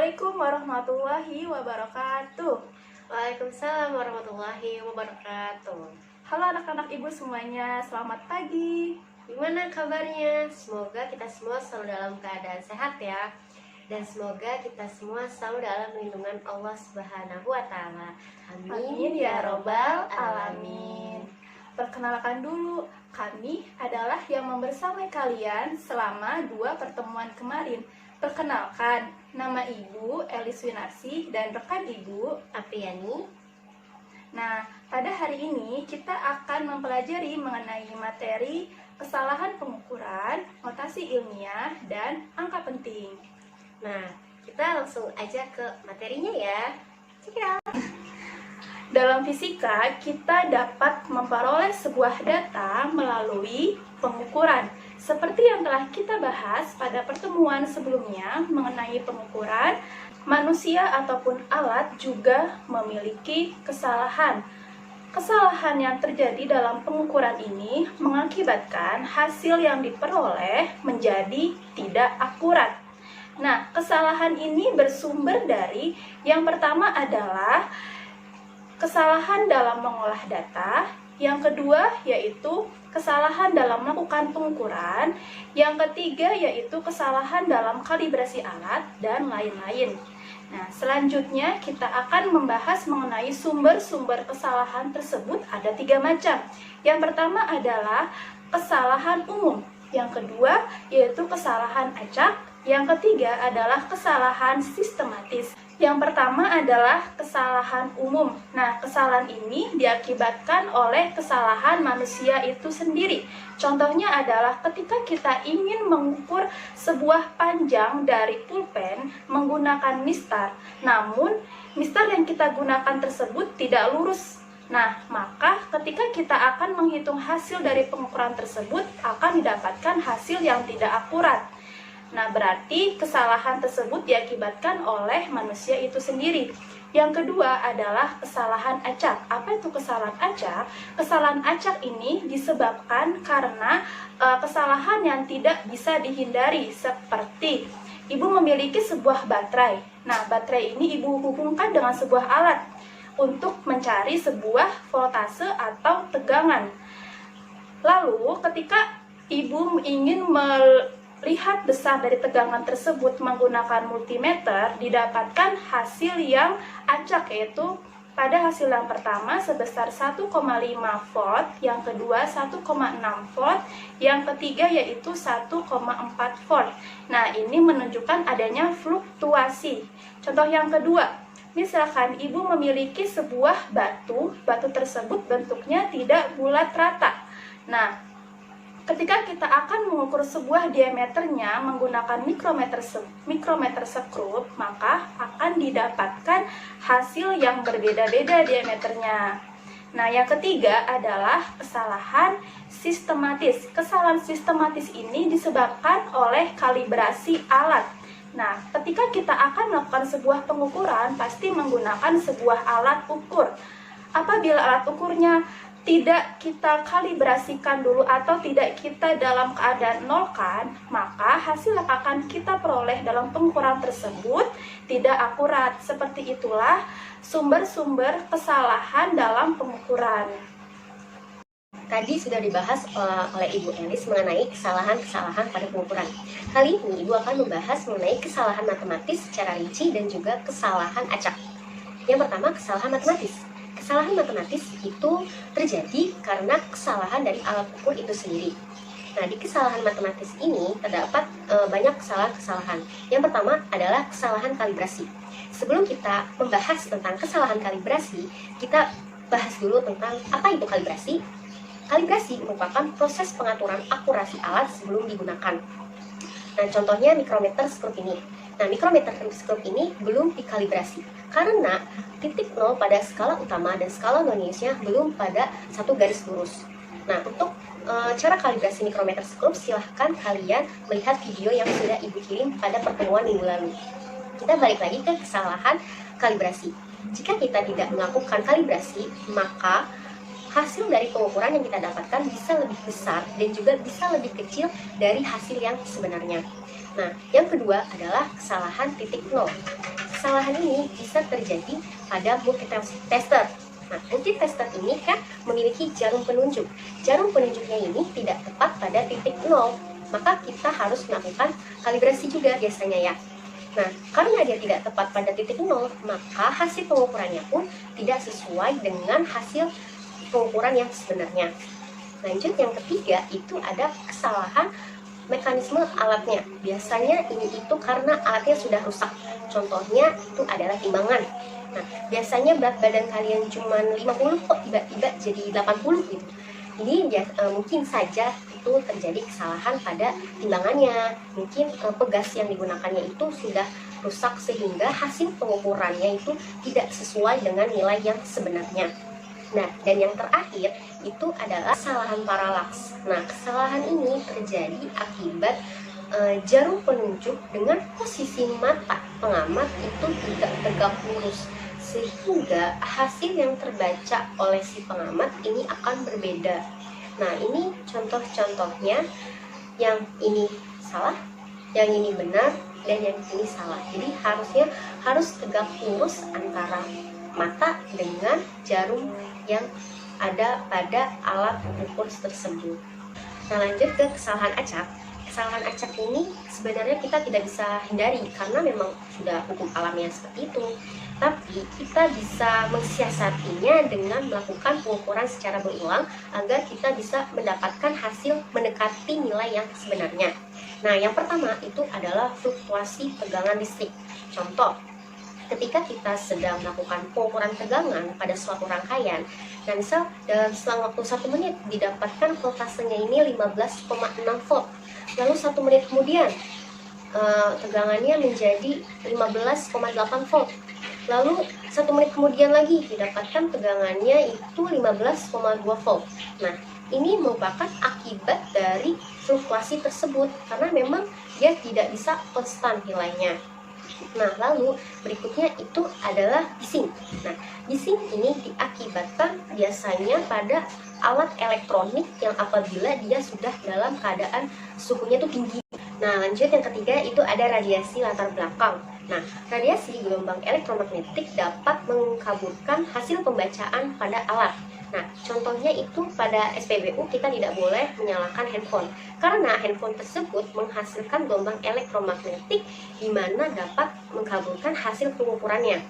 Assalamualaikum warahmatullahi wabarakatuh. Waalaikumsalam warahmatullahi wabarakatuh. Halo anak-anak ibu semuanya, selamat pagi. Gimana kabarnya? Semoga kita semua selalu dalam keadaan sehat ya. Dan semoga kita semua selalu dalam lindungan Allah Subhanahu wa Ta'ala. Amin ya robbal alamin. Perkenalkan dulu, kami adalah yang membersamai kalian selama 2 pertemuan kemarin. Perkenalkan, nama Ibu Elis Winarsi dan rekan Ibu Apriani. Nah, pada hari ini kita akan mempelajari mengenai materi kesalahan pengukuran, notasi ilmiah, dan angka penting. Nah, kita langsung aja ke materinya ya. Check it out. Dalam fisika, kita dapat memperoleh sebuah data melalui pengukuran. Seperti yang telah kita bahas pada pertemuan sebelumnya mengenai pengukuran, manusia ataupun alat juga memiliki kesalahan. Kesalahan yang terjadi dalam pengukuran ini mengakibatkan hasil yang diperoleh menjadi tidak akurat. Nah, kesalahan ini bersumber dari yang pertama adalah kesalahan dalam mengolah data, yang kedua yaitu kesalahan dalam melakukan pengukuran, yang ketiga yaitu kesalahan dalam kalibrasi alat, dan lain-lain. Nah, selanjutnya kita akan membahas mengenai sumber-sumber kesalahan tersebut. Ada 3 macam. Yang pertama adalah kesalahan umum, yang kedua yaitu kesalahan acak, yang ketiga adalah kesalahan sistematis. Yang pertama adalah kesalahan umum. Nah, kesalahan ini diakibatkan oleh kesalahan manusia itu sendiri. Contohnya adalah ketika kita ingin mengukur sebuah panjang dari pulpen menggunakan mistar, namun mistar yang kita gunakan tersebut tidak lurus. Nah, maka ketika kita akan menghitung hasil dari pengukuran tersebut akan didapatkan hasil yang tidak akurat. Nah, berarti kesalahan tersebut diakibatkan oleh manusia itu sendiri. Yang kedua adalah kesalahan acak. Apa itu kesalahan acak? Kesalahan acak ini disebabkan karena kesalahan yang tidak bisa dihindari, seperti ibu memiliki sebuah baterai. Nah, baterai ini ibu hubungkan dengan sebuah alat untuk mencari sebuah voltase atau tegangan. Lalu, ketika ibu ingin lihat besar dari tegangan tersebut menggunakan multimeter, didapatkan hasil yang acak, yaitu pada hasil yang pertama sebesar 1,5 volt, yang kedua 1,6 volt, yang ketiga yaitu 1,4 volt. Nah, ini menunjukkan adanya fluktuasi. Contoh yang kedua, misalkan ibu memiliki sebuah batu tersebut bentuknya tidak bulat rata. Nah, ketika kita akan mengukur sebuah diameternya menggunakan mikrometer sekrup, maka akan didapatkan hasil yang berbeda-beda diameternya. Nah, yang ketiga adalah kesalahan sistematis. Kesalahan sistematis ini disebabkan oleh kalibrasi alat. Nah, ketika kita akan melakukan sebuah pengukuran, pasti menggunakan sebuah alat ukur. Apabila alat ukurnya tidak kita kalibrasikan dulu atau tidak kita dalam keadaan nolkan, maka hasil yang akan kita peroleh dalam pengukuran tersebut tidak akurat. Seperti itulah sumber-sumber kesalahan dalam pengukuran. Tadi sudah dibahas oleh Ibu Elis mengenai kesalahan-kesalahan pada pengukuran. Kali ini Ibu akan membahas mengenai kesalahan matematis secara rinci dan juga kesalahan acak. Yang pertama, kesalahan matematis. Kesalahan matematis itu terjadi karena kesalahan dari alat ukur itu sendiri. Nah, di kesalahan matematis ini terdapat banyak kesalahan-kesalahan. Yang pertama adalah kesalahan kalibrasi. Sebelum kita membahas tentang kesalahan kalibrasi, kita bahas dulu tentang apa itu kalibrasi. Kalibrasi merupakan proses pengaturan akurasi alat sebelum digunakan. Nah, contohnya mikrometer sekrup ini. Nah, mikrometer sekrup ini belum dikalibrasi karena titik nol pada skala utama dan skala non-minusnya belum pada satu garis lurus. Nah, untuk cara kalibrasi mikrometer sekrup, silahkan kalian melihat video yang sudah Ibu kirim pada pertemuan minggu lalu. Kita balik lagi ke kesalahan kalibrasi. Jika kita tidak melakukan kalibrasi, maka hasil dari pengukuran yang kita dapatkan bisa lebih besar dan juga bisa lebih kecil dari hasil yang sebenarnya. Nah, yang kedua adalah kesalahan titik nol. kesalahan ini bisa terjadi pada multitester. Nah, multitester ini kan memiliki jarum penunjuk. Jarum penunjuknya ini tidak tepat pada titik 0, maka kita harus melakukan kalibrasi juga biasanya ya. Nah, karena dia tidak tepat pada titik 0, maka hasil pengukurannya pun tidak sesuai dengan hasil pengukuran yang sebenarnya. Lanjut, yang ketiga itu ada kesalahan mekanisme alatnya. Biasanya ini itu karena alatnya sudah rusak. Contohnya itu adalah timbangan. Nah, biasanya berat badan kalian cuma 50 kok tiba-tiba jadi 80 gitu. Jadi mungkin saja itu terjadi kesalahan pada timbangannya. Mungkin pegas yang digunakannya itu sudah rusak sehingga hasil pengukurannya itu tidak sesuai dengan nilai yang sebenarnya. Nah, dan yang terakhir itu adalah kesalahan paralaks. Nah, kesalahan ini terjadi akibat jarum penunjuk dengan posisi mata pengamat itu tidak tegak lurus, sehingga hasil yang terbaca oleh si pengamat ini akan berbeda. Nah, ini contoh-contohnya, yang ini salah, yang ini benar, dan yang ini salah. Jadi harus tegak lurus antara mata dengan jarum yang ada pada alat ukur tersebut. Nah, lanjut ke kesalahan acak. Kesalahan acak ini sebenarnya kita tidak bisa hindari karena memang sudah hukum alamnya seperti itu. Tapi kita bisa mensiasatinya dengan melakukan pengukuran secara berulang agar kita bisa mendapatkan hasil mendekati nilai yang sebenarnya. Nah, yang pertama itu adalah fluktuasi tegangan listrik. Contoh, ketika kita sedang melakukan pengukuran tegangan pada suatu rangkaian, dan misal dalam selang waktu 1 menit didapatkan voltasenya ini 15,6 volt, lalu 1 menit kemudian tegangannya menjadi 15,8 volt, lalu 1 menit kemudian lagi didapatkan tegangannya itu 15,2 volt. Nah, ini merupakan akibat dari fluktuasi tersebut karena memang dia tidak bisa konstan nilainya. Nah, lalu berikutnya itu adalah bising. Nah, bising ini diakibatkan biasanya pada alat elektronik yang apabila dia sudah dalam keadaan suhunya itu tinggi. Nah, lanjut yang ketiga itu ada radiasi latar belakang. Nah, radiasi gelombang elektromagnetik dapat mengkaburkan hasil pembacaan pada alat. Nah, contohnya itu pada SPBU kita tidak boleh menyalakan handphone karena handphone tersebut menghasilkan gelombang elektromagnetik di mana dapat mengkaburkan hasil pengukurannya.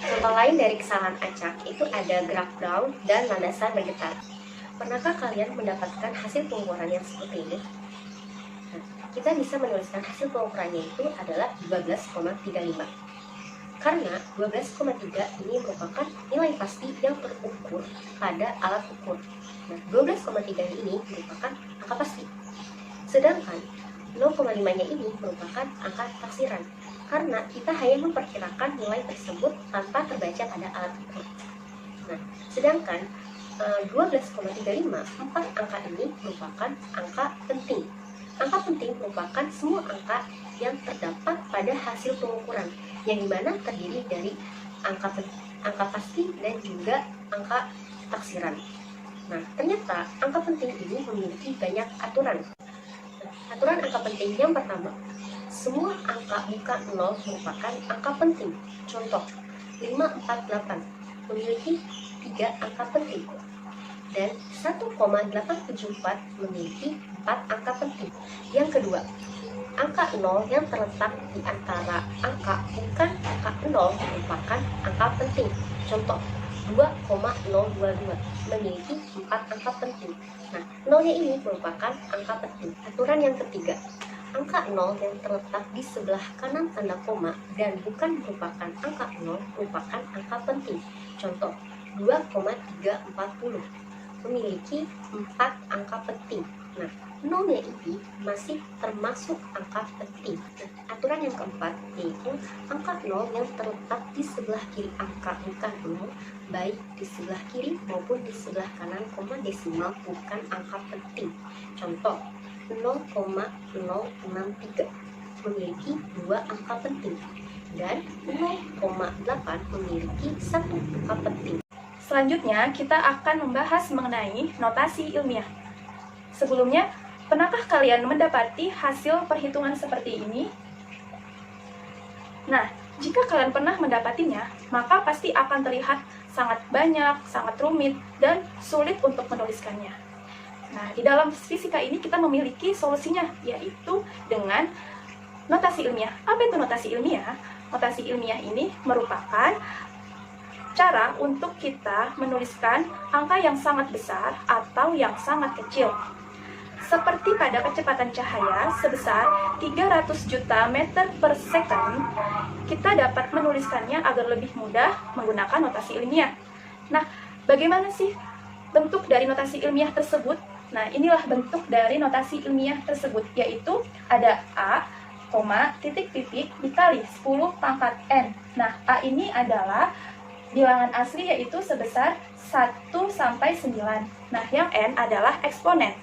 Contoh lain dari kesalahan acak itu ada gerak down dan landasan bergetar. Pernahkah kalian mendapatkan hasil pengukuran yang seperti ini? Nah, kita bisa menuliskan hasil pengukurannya itu adalah 12,35. Karena 12,3 ini merupakan nilai pasti yang terukur pada alat ukur. Nah, 12,3 ini merupakan angka pasti. Sedangkan 0,5-nya ini merupakan angka taksiran. Karena kita hanya memperkirakan nilai tersebut tanpa terbaca pada alat ukur. Nah, sedangkan 12,35, 4 angka ini merupakan angka penting. Angka penting merupakan semua angka yang terdapat pada hasil pengukuran, yang dimana terdiri dari angka pasti dan juga angka taksiran. Nah, ternyata angka penting ini memiliki banyak aturan. Nah, aturan angka penting yang pertama, semua angka bukan 0 merupakan angka penting. Contoh, 548 memiliki 3 angka penting dan 1,874 memiliki 4 angka penting. Yang kedua, angka 0 yang terletak di antara angka bukan angka 0 merupakan angka penting. Contoh, 2,022 memiliki 4 angka penting. Nah, 0-nya ini merupakan angka penting. Aturan yang ketiga, angka 0 yang terletak di sebelah kanan tanda koma dan bukan merupakan angka 0 merupakan angka penting. Contoh, 2,340 memiliki 4 angka penting. Nah, 0-nya ini masih termasuk angka penting. Nah, aturan yang keempat yaitu angka 0 yang terletak di sebelah kiri angka bukan 0, baik di sebelah kiri maupun di sebelah kanan koma desimal bukan angka penting. Contoh, 0,063 memiliki 2 angka penting dan 0,8 memiliki 1 angka penting. Selanjutnya, kita akan membahas mengenai notasi ilmiah. Sebelumnya, pernahkah kalian mendapati hasil perhitungan seperti ini? Nah, Jika kalian pernah mendapatinya, maka pasti akan terlihat sangat banyak, sangat rumit, dan sulit untuk menuliskannya. Nah, di dalam fisika ini kita memiliki solusinya, yaitu dengan notasi ilmiah. Apa itu notasi ilmiah? Notasi ilmiah ini merupakan cara untuk kita menuliskan angka yang sangat besar atau yang sangat kecil. Seperti pada kecepatan cahaya sebesar 300 juta meter per second, kita dapat menuliskannya agar lebih mudah menggunakan notasi ilmiah. Nah, bagaimana sih bentuk dari notasi ilmiah tersebut? Nah, inilah bentuk dari notasi ilmiah tersebut, yaitu ada A, titik-titik dikali 10 pangkat N. Nah, A ini adalah bilangan asli, yaitu sebesar 1 sampai 9. Nah, yang N adalah eksponen.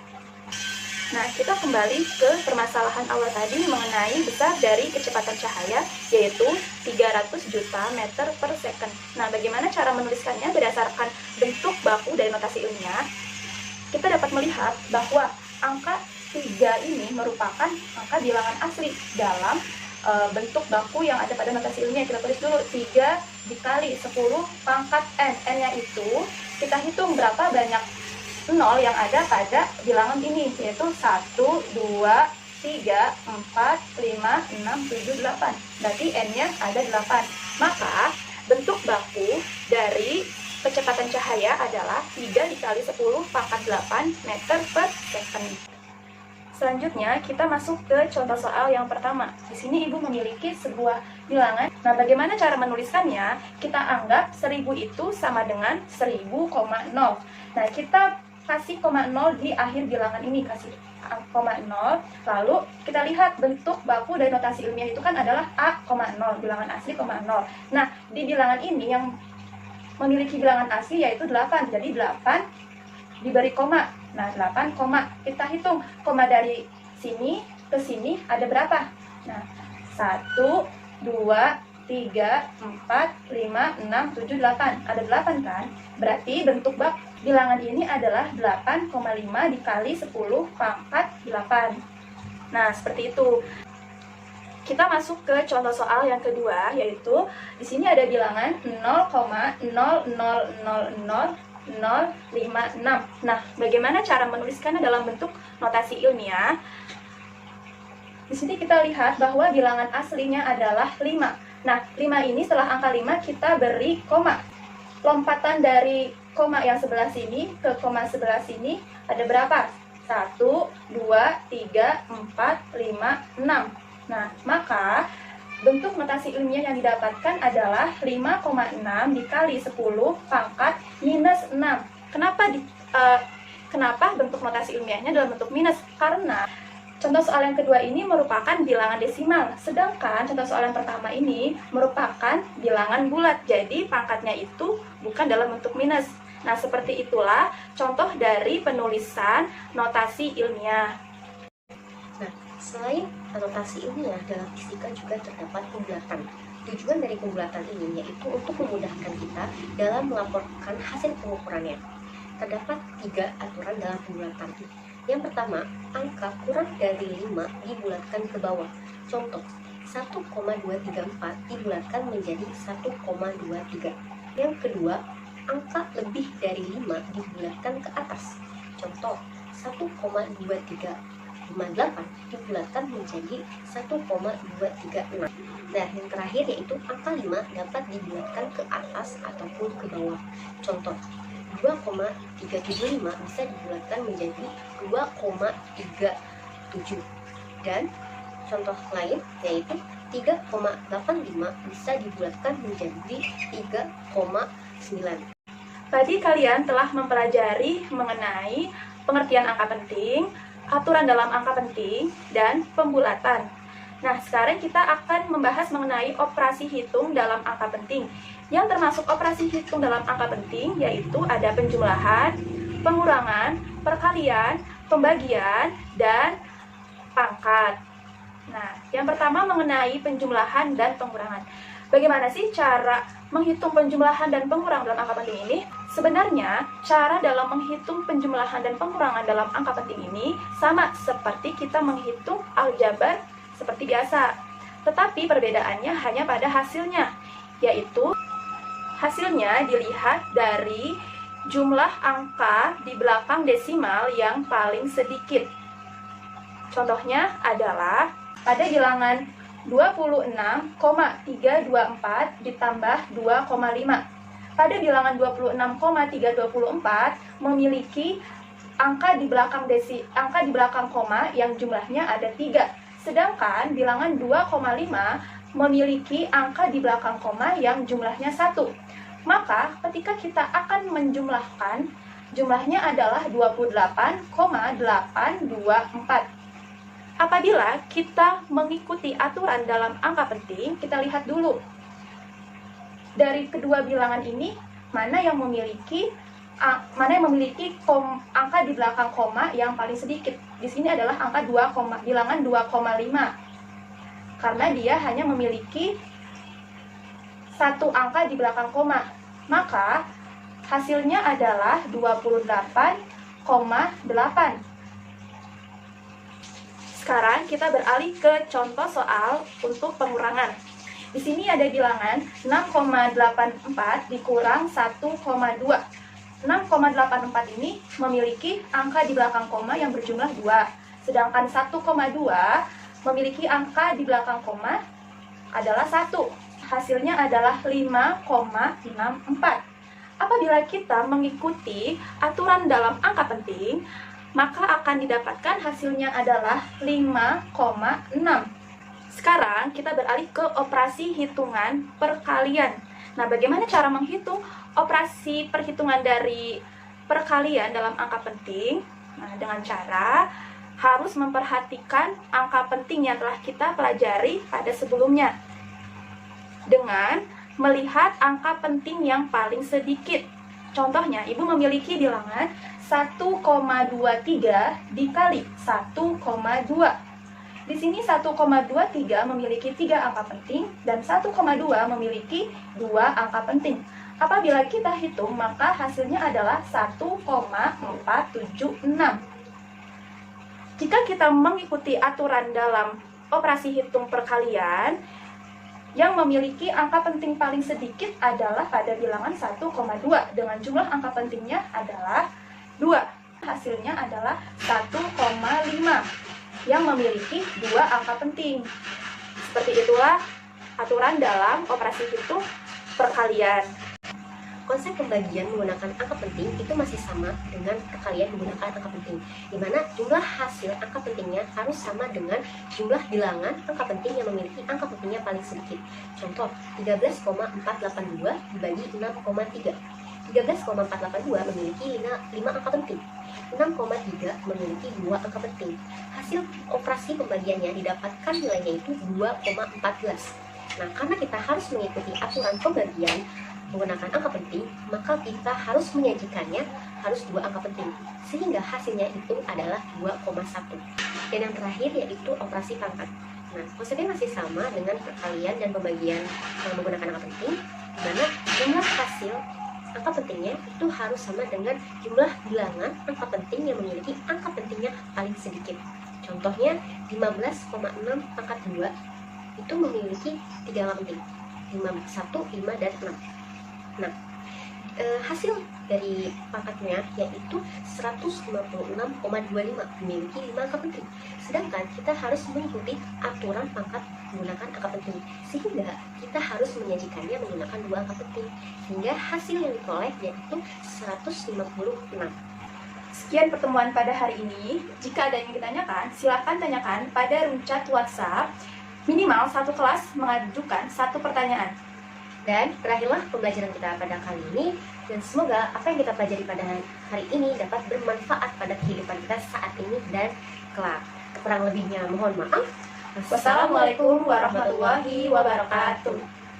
Nah, kita kembali ke permasalahan awal tadi mengenai besar dari kecepatan cahaya, yaitu 300 juta meter per second. Nah, bagaimana cara menuliskannya berdasarkan bentuk baku dari notasi ilmiah? Kita dapat melihat bahwa angka 3 ini merupakan angka bilangan asli dalam bentuk baku yang ada pada notasi ilmiah. Kita tulis dulu 3 dikali 10 pangkat N. N-nya itu kita hitung berapa banyak 0 yang ada pada bilangan ini, yaitu 1, 2, 3, 4, 5, 6, 7, 8. Berarti N-nya ada 8. Maka bentuk baku dari kecepatan cahaya adalah 3 dikali 10 pangkat 8 meter per second. Selanjutnya, kita masuk ke contoh soal yang pertama. Di sini Ibu memiliki sebuah bilangan. Nah, bagaimana cara menuliskannya? Kita anggap 1000 itu sama dengan 1000,0. Nah, kita kasih koma 0 di akhir bilangan ini, kasih koma 0. Lalu kita lihat bentuk baku dari notasi ilmiah itu kan adalah A, 0, bilangan asli, 0. Nah, di bilangan ini yang memiliki bilangan asli yaitu 8. Jadi 8 diberi koma. Nah, 8 koma. Kita hitung koma dari sini ke sini ada berapa? Nah, 1, 2, 3, 4, 5, 6, 7, 8. Ada 8 kan? Berarti bentuk bilangan ini adalah 8,5 dikali 10 pangkat 8. Nah, seperti itu. Kita masuk ke contoh soal yang kedua, yaitu di sini ada bilangan 0,0000056. Nah, bagaimana cara menuliskannya dalam bentuk notasi ilmiah? Di sini kita lihat bahwa bilangan aslinya adalah 5. Nah, 5 ini setelah angka 5 kita beri koma. Lompatan dari koma yang sebelah sini ke koma sebelah sini ada berapa? 1, 2, 3, 4, 5, 6. Nah, maka bentuk notasi ilmiah yang didapatkan adalah 5,6 dikali 10 pangkat minus 6. Kenapa bentuk notasi ilmiahnya dalam bentuk minus? Karena contoh soal yang kedua ini merupakan bilangan desimal, sedangkan contoh soal yang pertama ini merupakan bilangan bulat. Jadi pangkatnya itu bukan dalam bentuk minus. Nah, seperti itulah contoh dari penulisan notasi ilmiah. Nah, selain notasi ilmiah, dalam fisika juga terdapat pembulatan. Tujuan dari pembulatan ini yaitu untuk memudahkan kita dalam melaporkan hasil pengukurannya. Terdapat 3 aturan dalam pembulatan. Yang pertama, angka kurang dari 5 dibulatkan ke bawah. Contoh, 1,234 dibulatkan menjadi 1,23. Yang kedua, angka lebih dari 5 dibulatkan ke atas. Contoh, 1,2358 dibulatkan menjadi 1,236. Nah, yang terakhir yaitu angka 5 dapat dibulatkan ke atas ataupun ke bawah. Contoh, 2,375 bisa dibulatkan menjadi 2,37. Dan contoh lain yaitu 3,85 bisa dibulatkan menjadi 3,9. Tadi kalian telah mempelajari mengenai pengertian angka penting, aturan dalam angka penting, dan pembulatan. Nah, sekarang kita akan membahas mengenai operasi hitung dalam angka penting. Yang termasuk operasi hitung dalam angka penting yaitu ada penjumlahan, pengurangan, perkalian, pembagian, dan pangkat. Nah, yang pertama mengenai penjumlahan dan pengurangan. Bagaimana sih cara menghitung penjumlahan dan pengurangan dalam angka penting ini? Sebenarnya, cara dalam menghitung penjumlahan dan pengurangan dalam angka penting ini sama seperti kita menghitung aljabar seperti biasa. Tetapi perbedaannya hanya pada hasilnya, yaitu hasilnya dilihat dari jumlah angka di belakang desimal yang paling sedikit. Contohnya adalah pada bilangan 26,324 ditambah 2,5. Pada bilangan 26,324 memiliki angka di belakang koma yang jumlahnya ada 3. Sedangkan bilangan 2,5 memiliki angka di belakang koma yang jumlahnya 1. Maka ketika kita akan menjumlahkan, jumlahnya adalah 28,824. Apabila kita mengikuti aturan dalam angka penting, kita lihat dulu dari kedua bilangan ini mana yang memiliki angka di belakang koma yang paling sedikit. Di sini adalah angka bilangan 2,5 karena dia hanya memiliki satu angka di belakang koma. Maka hasilnya adalah 28,8. Sekarang kita beralih ke contoh soal untuk pengurangan. Di sini ada bilangan 6,84 dikurang 1,2. 6,84 ini memiliki angka di belakang koma yang berjumlah 2. Sedangkan 1,2 memiliki angka di belakang koma adalah 1. Hasilnya adalah 5,64. Apabila kita mengikuti aturan dalam angka penting, maka akan didapatkan hasilnya adalah 5,6. Sekarang kita beralih ke operasi hitungan perkalian. Nah, bagaimana cara menghitung operasi perhitungan dari perkalian dalam angka penting? Nah, dengan cara harus memperhatikan angka penting yang telah kita pelajari pada sebelumnya dengan melihat angka penting yang paling sedikit. Contohnya, Ibu memiliki bilangan 1,23 dikali 1,2. Di sini 1,23 memiliki 3 angka penting dan 1,2 memiliki 2 angka penting. Apabila kita hitung, maka hasilnya adalah 1,476. Jika kita mengikuti aturan dalam operasi hitung perkalian, yang memiliki angka penting paling sedikit adalah pada bilangan 1,2 dengan jumlah angka pentingnya adalah 2. Hasilnya adalah 1,5 yang memiliki 2 angka penting. Seperti itulah aturan dalam operasi hitung perkalian. Konsep pembagian menggunakan angka penting itu masih sama dengan perkalian menggunakan angka penting, di mana jumlah hasil angka pentingnya harus sama dengan jumlah bilangan angka penting yang memiliki angka pentingnya paling sedikit. Contoh, 13,482 dibagi 6,3. 13,482 memiliki 5 angka penting. 6,3 memiliki 2 angka penting. Hasil operasi pembagiannya didapatkan nilainya itu 2,14. Nah, karena kita harus mengikuti aturan pembagian menggunakan angka penting, maka kita harus menyajikannya harus 2 angka penting, sehingga hasilnya itu adalah 2,1. Dan yang terakhir yaitu operasi pangkat. Nah, konsepnya masih sama dengan perkalian dan pembagian menggunakan angka penting, di mana jumlah hasil angka pentingnya itu harus sama dengan jumlah bilangan angka penting yang memiliki angka pentingnya paling sedikit. Contohnya 15,6 pangkat 2 itu memiliki 3 angka penting, 1, 5, dan 6. Nah, hasil dari pangkatnya yaitu 156,25 memiliki 5 angka penting. Sedangkan kita harus mengikuti aturan pangkat menggunakan angka penting, sehingga kita harus menyajikannya menggunakan 2 angka penting, sehingga hasil yang diperoleh yaitu 156. Sekian pertemuan pada hari ini. Jika ada yang ditanyakan, silakan tanyakan pada room chat WhatsApp. Minimal satu kelas mengajukan 1 pertanyaan. Dan berakhirlah pembelajaran kita pada kali ini, dan semoga apa yang kita pelajari pada hari ini dapat bermanfaat pada kehidupan kita saat ini dan kelak. Kurang lebihnya mohon maaf. Wassalamualaikum warahmatullahi wabarakatuh.